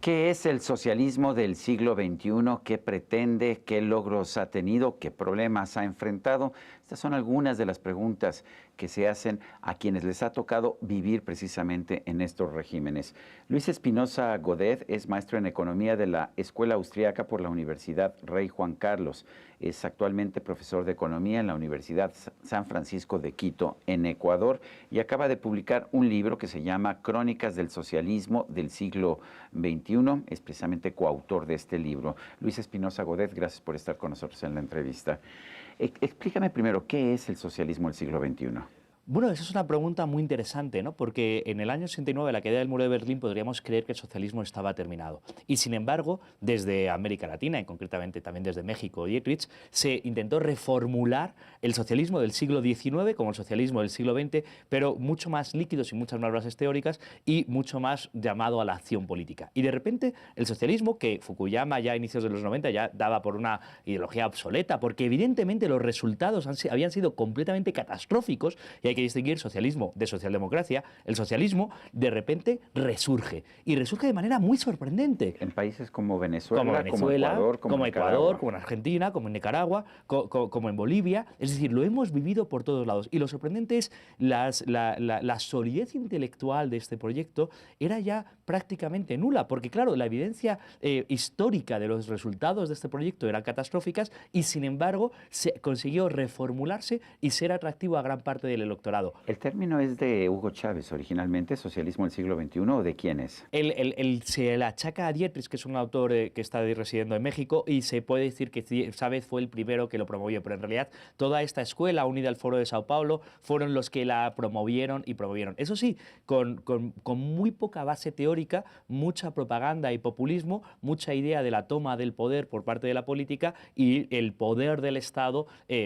¿Qué es el socialismo del siglo XXI? ¿Qué pretende? ¿Qué logros ha tenido? ¿Qué problemas ha enfrentado? Estas son algunas de las preguntas que se hacen a quienes les ha tocado vivir precisamente en estos regímenes. Luis Espinosa Godet es maestro en economía de la Escuela Austriaca por la Universidad Rey Juan Carlos. Es actualmente profesor de economía en la Universidad San Francisco de Quito, en Ecuador, y acaba de publicar un libro que se llama Crónicas del Socialismo del siglo XXI. Es precisamente coautor de este libro. Luis Espinosa Godet, gracias por estar con nosotros en la entrevista. Explícame primero, ¿qué es el socialismo del siglo XXI? Bueno, esa es una pregunta muy interesante, ¿no? Porque en el año 69, la caída del muro de Berlín, podríamos creer que el socialismo estaba terminado. Y sin embargo, desde América Latina, y concretamente también desde México y Dietrich, se intentó reformular el socialismo del siglo XIX como el socialismo del siglo XX, pero mucho más líquidos y muchas más bases teóricas y mucho más llamado a la acción política. Y de repente, el socialismo, que Fukuyama ya a inicios de los 90 ya daba por una ideología obsoleta, porque evidentemente los resultados habían sido completamente catastróficos, y hay que distinguir socialismo de socialdemocracia. El socialismo de repente resurge, y resurge de manera muy sorprendente. En países como Venezuela, como Ecuador, como en Argentina, como en Nicaragua, como en Bolivia. Es decir, lo hemos vivido por todos lados. Y lo sorprendente es la solidez intelectual de este proyecto era ya prácticamente nula, porque claro, la evidencia histórica de los resultados de este proyecto eran catastróficas, y sin embargo se consiguió reformularse y ser atractivo a gran parte del electorado. ¿El término es de Hugo Chávez originalmente, socialismo del siglo XXI, o de quién es? Se le achaca a Dietrich, que es un autor que está residiendo en México, y se puede decir que Chávez fue el primero que lo promovió, pero en realidad toda esta escuela, unida al Foro de Sao Paulo, fueron los que la promovieron y promovieron. Eso sí, con muy poca base teórica, mucha propaganda y populismo, mucha idea de la toma del poder por parte de la política y el poder del Estado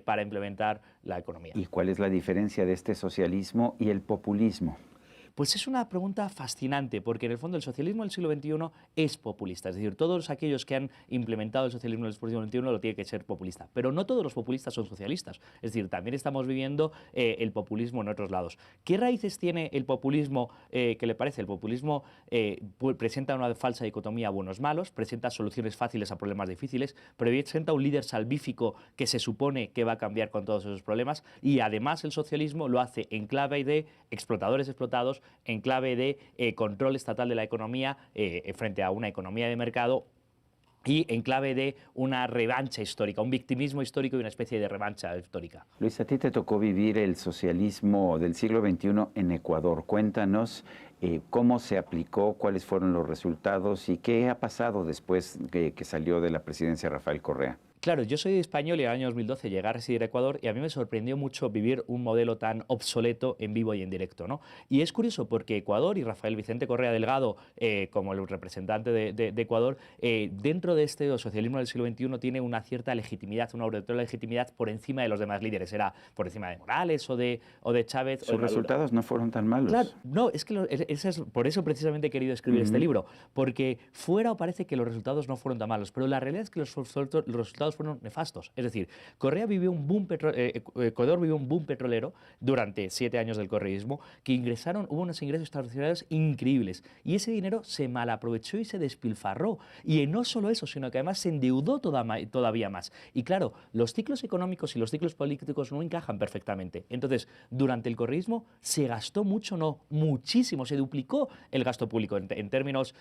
para implementar la economía. ¿Y cuál es la diferencia de este socialismo y el populismo? Pues es una pregunta fascinante, porque en el fondo el socialismo del siglo XXI es populista. Es decir, todos aquellos que han implementado el socialismo del siglo XXI lo tiene que ser populista. Pero no todos los populistas son socialistas. Es decir, también estamos viviendo el populismo en otros lados. ¿Qué raíces tiene el populismo que le parece? El populismo presenta una falsa dicotomía buenos-malos, presenta soluciones fáciles a problemas difíciles, presenta un líder salvífico que se supone que va a cambiar con todos esos problemas, y además el socialismo lo hace en clave de explotadores explotados, en clave de control estatal de la economía frente a una economía de mercado, y en clave de una revancha histórica, un victimismo histórico y una especie de revancha histórica. Luis, a ti te tocó vivir el socialismo del siglo XXI en Ecuador. Cuéntanos cómo se aplicó, cuáles fueron los resultados y qué ha pasado después que salió de la presidencia Rafael Correa. Claro, yo soy español y en el año 2012 llegué a residir a Ecuador, y a mí me sorprendió mucho vivir un modelo tan obsoleto en vivo y en directo, ¿no? Y es curioso porque Ecuador y Rafael Vicente Correa Delgado, como el representante de Ecuador, dentro de este socialismo del siglo XXI tiene una cierta legitimidad, una obligatoriedad legitimidad por encima de los demás líderes. Era por encima de Morales o de Chávez. Sus resultados no fueron tan malos. Claro, no, es que por eso precisamente he querido escribir este libro, porque fuera parece que los resultados no fueron tan malos, pero la realidad es que los resultados fueron nefastos. Es decir, Ecuador vivió un boom petrolero durante 7 años del correísmo, hubo unos ingresos extraordinarios increíbles, y ese dinero se malaprovechó y se despilfarró. Y no solo eso, sino que además se endeudó todavía más. Y claro, los ciclos económicos y los ciclos políticos no encajan perfectamente. Entonces, durante el correísmo se gastó mucho, no, muchísimo, se duplicó el gasto público. En términos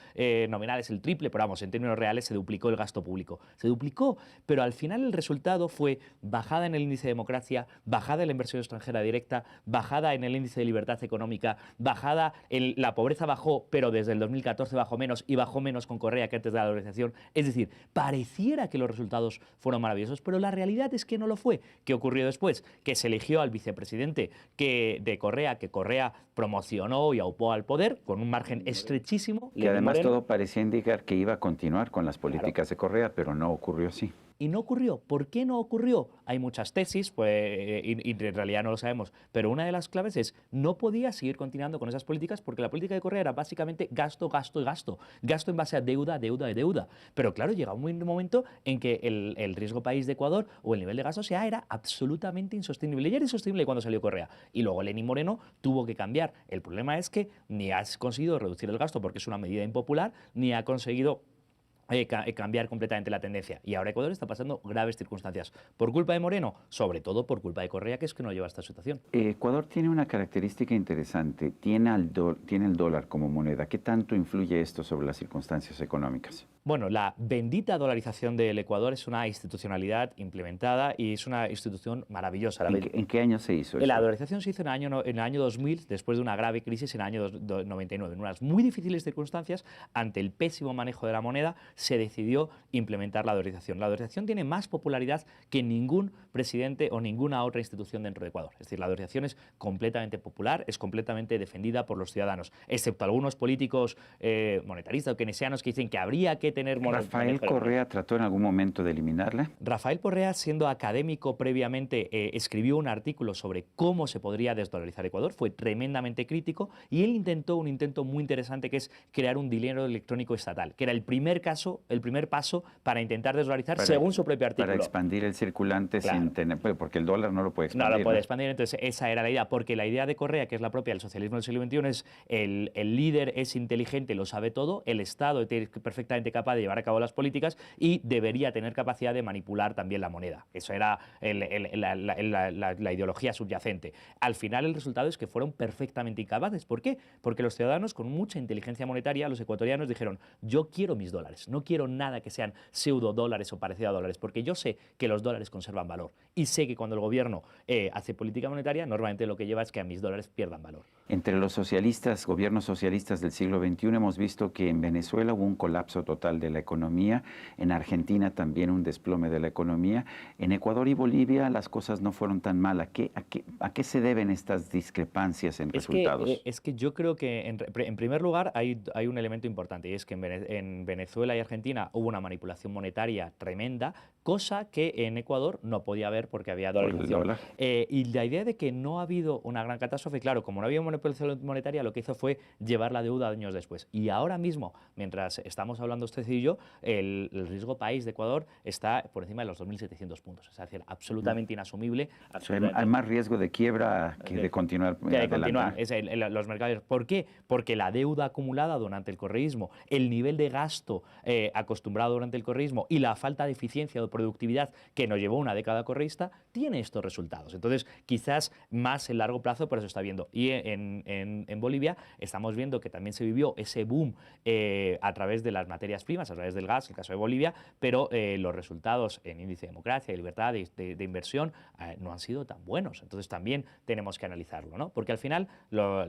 nominales el triple, pero vamos, en términos reales se duplicó el gasto público. Se duplicó, pero al final el resultado fue bajada en el índice de democracia, bajada en la inversión extranjera directa, bajada en el índice de libertad económica, bajada en la pobreza bajó, pero desde el 2014 bajó menos, y bajó menos con Correa que antes de la dolarización. Es decir, pareciera que los resultados fueron maravillosos, pero la realidad es que no lo fue. ¿Qué ocurrió después? Que se eligió al vicepresidente de Correa, que Correa promocionó y aupó al poder con un margen estrechísimo. Y además todo parecía indicar que iba a continuar con las políticas de Correa, pero no ocurrió así. y no ocurrió. ¿Por qué no ocurrió? Hay muchas tesis, pues, y en realidad no lo sabemos, pero una de las claves es no podía seguir continuando con esas políticas porque la política de Correa era básicamente gasto, gasto y gasto. Gasto en base a deuda, deuda y deuda. Pero claro, llega un momento en que el riesgo país de Ecuador o el nivel de gasto era absolutamente insostenible. Y era insostenible cuando salió Correa. Y luego Lenín Moreno tuvo que cambiar. El problema es que ni has conseguido reducir el gasto porque es una medida impopular, ni ha conseguido cambiar completamente la tendencia. Y ahora Ecuador está pasando graves circunstancias. ¿Por culpa de Moreno? Sobre todo por culpa de Correa, que es que no lleva esta situación. Ecuador tiene una característica interesante. Tiene el dólar como moneda. ¿Qué tanto influye esto sobre las circunstancias económicas? Bueno, la bendita dolarización del Ecuador es una institucionalidad implementada y es una institución maravillosa. ¿En qué año se hizo eso? La dolarización se hizo en el año 2000, después de una grave crisis en el año 99. En unas muy difíciles circunstancias, ante el pésimo manejo de la moneda, se decidió implementar la dolarización. La dolarización tiene más popularidad que ningún presidente o ninguna otra institución dentro de Ecuador. Es decir, la dolarización es completamente popular, es completamente defendida por los ciudadanos, excepto algunos políticos monetaristas o keynesianos que dicen que habría que tener... ¿Rafael Correa trató en algún momento de eliminarla? Rafael Correa, siendo académico previamente, escribió un artículo sobre cómo se podría desdolarizar Ecuador, fue tremendamente crítico y él intentó un intento muy interesante que es crear un dinero electrónico estatal, que era el primer paso para intentar desdolarizar según su propio artículo. Para expandir el circulante sin tener, porque el dólar no lo puede expandir. No lo puede expandir, entonces esa era la idea, porque la idea de Correa, que es la propia del socialismo del siglo XXI, es el líder es inteligente, lo sabe todo, el Estado es perfectamente capaz de llevar a cabo las políticas y debería tener capacidad de manipular también la moneda. Eso era la ideología subyacente. Al final el resultado es que fueron perfectamente incapaces. ¿Por qué? Porque los ciudadanos con mucha inteligencia monetaria, los ecuatorianos, dijeron, yo quiero mis dólares, no quiero nada que sean pseudo dólares o parecido a dólares, porque yo sé que los dólares conservan valor y sé que cuando el gobierno hace política monetaria, normalmente lo que lleva es que a mis dólares pierdan valor. Entre los socialistas, gobiernos socialistas del siglo XXI, hemos visto que en Venezuela hubo un colapso total de la economía, en Argentina también un desplome de la economía, en Ecuador y Bolivia las cosas no fueron tan mal. ¿A qué se deben estas discrepancias en resultados? Es que yo creo que, en primer lugar, hay un elemento importante, y es que en Venezuela y Argentina hubo una manipulación monetaria tremenda, cosa que en Ecuador no podía haber porque había dolarización. Y la idea de que no ha habido una gran catástrofe, claro, como no había manipulación monetaria, lo que hizo fue llevar la deuda años después. Y ahora mismo, mientras estamos hablando usted y yo, el riesgo país de Ecuador está por encima de los 2.700 puntos. Es decir, absolutamente inasumible. Hay más riesgo de quiebra que de continuar. Los mercados. ¿Por qué? Porque la deuda acumulada durante el correísmo, el nivel de gasto acostumbrado durante el correísmo y la falta de eficiencia o productividad que nos llevó una década correísta, tiene estos resultados. Entonces, quizás más en largo plazo, por eso está viendo. Y en Bolivia estamos viendo que también se vivió ese boom a través de las materias primas, a través del gas, en el caso de Bolivia, pero los resultados en índice de democracia, de libertad, de inversión, no han sido tan buenos. Entonces también tenemos que analizarlo, ¿no? Porque al final lo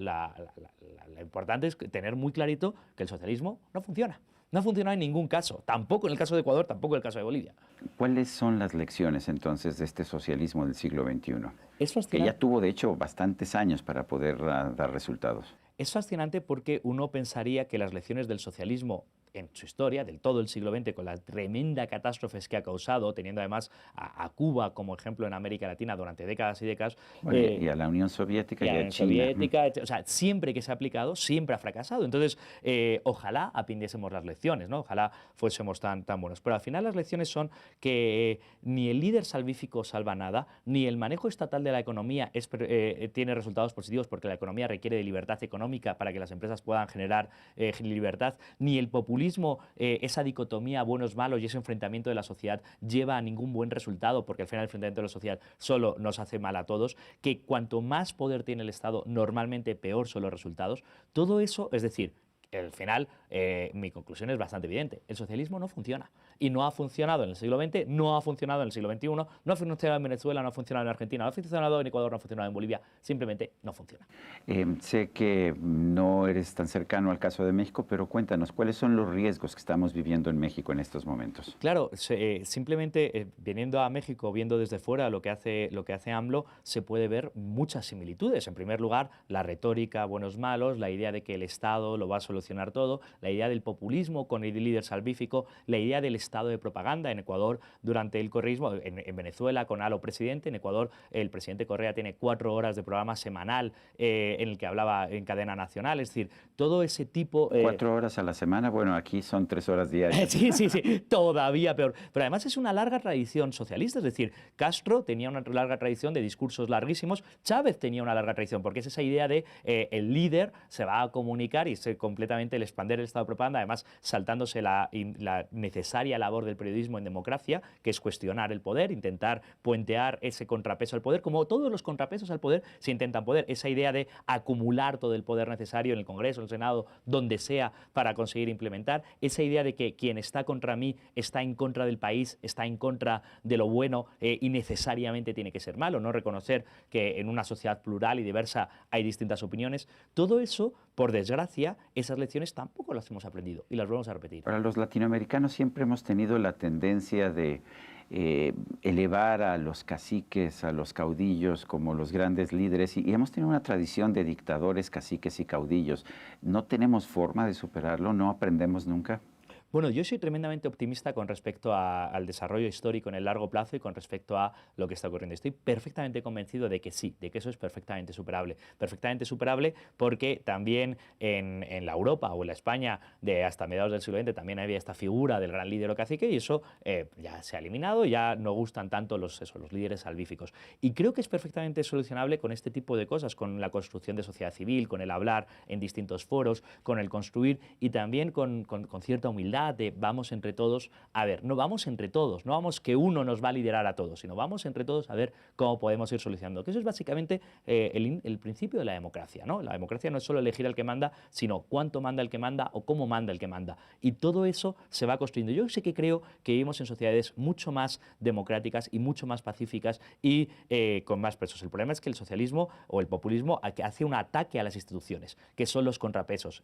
importante es tener muy clarito que el socialismo no funciona. No ha funcionado en ningún caso, tampoco en el caso de Ecuador, tampoco en el caso de Bolivia. ¿Cuáles son las lecciones entonces de este socialismo del siglo XXI? Es fascinante. Que ya tuvo de hecho bastantes años para poder dar resultados. Es fascinante porque uno pensaría que las lecciones del socialismo en su historia, del todo el siglo XX, con las tremendas catástrofes que ha causado, teniendo además a Cuba como ejemplo en América Latina durante décadas y décadas. Bueno, y a la Unión Soviética y a China. O sea, siempre que se ha aplicado, siempre ha fracasado. Entonces, ojalá aprendiésemos las lecciones, ¿no? Ojalá fuésemos tan buenos. Pero al final las lecciones son que ni el líder salvífico salva nada, ni el manejo estatal de la economía tiene resultados positivos porque la economía requiere de libertad económica para que las empresas puedan generar libertad, ni el populismo, esa dicotomía buenos-malos y ese enfrentamiento de la sociedad lleva a ningún buen resultado, porque al final el enfrentamiento de la sociedad solo nos hace mal a todos, que cuanto más poder tiene el Estado, normalmente peor son los resultados. Todo eso, es decir, al final, mi conclusión es bastante evidente. El socialismo no funciona. Y no ha funcionado en el siglo XX, no ha funcionado en el siglo XXI, no ha funcionado en Venezuela, no ha funcionado en Argentina, no ha funcionado en Ecuador, no ha funcionado en Bolivia. Simplemente no funciona. Sé que no eres tan cercano al caso de México, pero cuéntanos, ¿cuáles son los riesgos que estamos viviendo en México en estos momentos? Claro, simplemente viniendo a México, viendo desde fuera lo que hace AMLO, se puede ver muchas similitudes. En primer lugar, la retórica buenos-malos, la idea de que el Estado lo va a solucionar solucionar todo, la idea del populismo con el líder salvífico, la idea del estado de propaganda en Ecuador durante el correísmo, en Venezuela con Halo Presidente, en Ecuador el presidente Correa tiene 4 horas de programa semanal en el que hablaba en cadena nacional, es decir, todo ese tipo... 4 horas a la semana, bueno, aquí son 3 horas diarias. Sí, sí, sí, todavía peor. Pero además es una larga tradición socialista, es decir, Castro tenía una larga tradición de discursos larguísimos, Chávez tenía una larga tradición, porque es esa idea de el líder se va a comunicar y ser completamente el expander el estado de propaganda, además saltándose la necesaria labor del periodismo en democracia, que es cuestionar el poder, intentar puentear ese contrapeso al poder, como todos los contrapesos al poder se intentan poder, esa idea de acumular todo el poder necesario en el Congreso, en el Senado, donde sea, para conseguir implementar, esa idea de que quien está contra mí está en contra del país, está en contra de lo bueno y necesariamente tiene que ser malo, no reconocer que en una sociedad plural y diversa hay distintas opiniones. Todo eso, por desgracia, esas lecciones tampoco las hemos aprendido y las vamos a repetir. Para los latinoamericanos siempre hemos tenido la tendencia de elevar a los caciques, a los caudillos como los grandes líderes y hemos tenido una tradición de dictadores, caciques y caudillos. ¿No tenemos forma de superarlo? ¿No aprendemos nunca? Bueno, yo soy tremendamente optimista con respecto al desarrollo histórico en el largo plazo y con respecto a lo que está ocurriendo. Estoy perfectamente convencido de que sí, de que eso es perfectamente superable porque también en la Europa o en la España de hasta mediados del siglo XX también había esta figura del gran líder o cacique y eso ya se ha eliminado, ya no gustan tanto los líderes salvíficos. Y creo que es perfectamente solucionable con este tipo de cosas, con la construcción de sociedad civil, con el hablar en distintos foros, con el construir y también con cierta humildad de vamos entre todos, a ver, no vamos entre todos, no vamos que uno nos va a liderar a todos, sino vamos entre todos a ver cómo podemos ir solucionando. Que eso es básicamente el principio de la democracia, ¿no? La democracia no es solo elegir al que manda, sino cuánto manda el que manda o cómo manda el que manda. Y todo eso se va construyendo. Yo sé que creo que vivimos en sociedades mucho más democráticas y mucho más pacíficas y con más pesos. El problema es que el socialismo o el populismo hace un ataque a las instituciones, que son los contrapesos.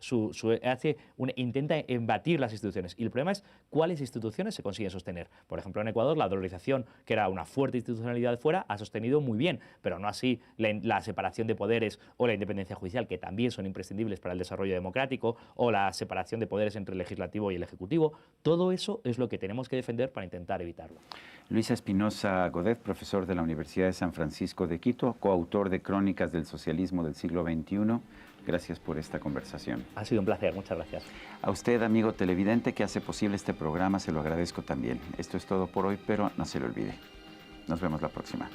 Intenta embatir las instituciones. Y el problema es cuáles instituciones se consiguen sostener. Por ejemplo, en Ecuador, la dolarización, que era una fuerte institucionalidad de fuera, ha sostenido muy bien, pero no así la separación de poderes o la independencia judicial, que también son imprescindibles para el desarrollo democrático, o la separación de poderes entre el legislativo y el ejecutivo. Todo eso es lo que tenemos que defender para intentar evitarlo. Luis Espinosa Godet, profesor de la Universidad de San Francisco de Quito, coautor de Crónicas del Socialismo del Siglo XXI. Gracias por esta conversación. Ha sido un placer, muchas gracias. A usted, amigo televidente, que hace posible este programa, se lo agradezco también. Esto es todo por hoy, pero no se lo olvide. Nos vemos la próxima.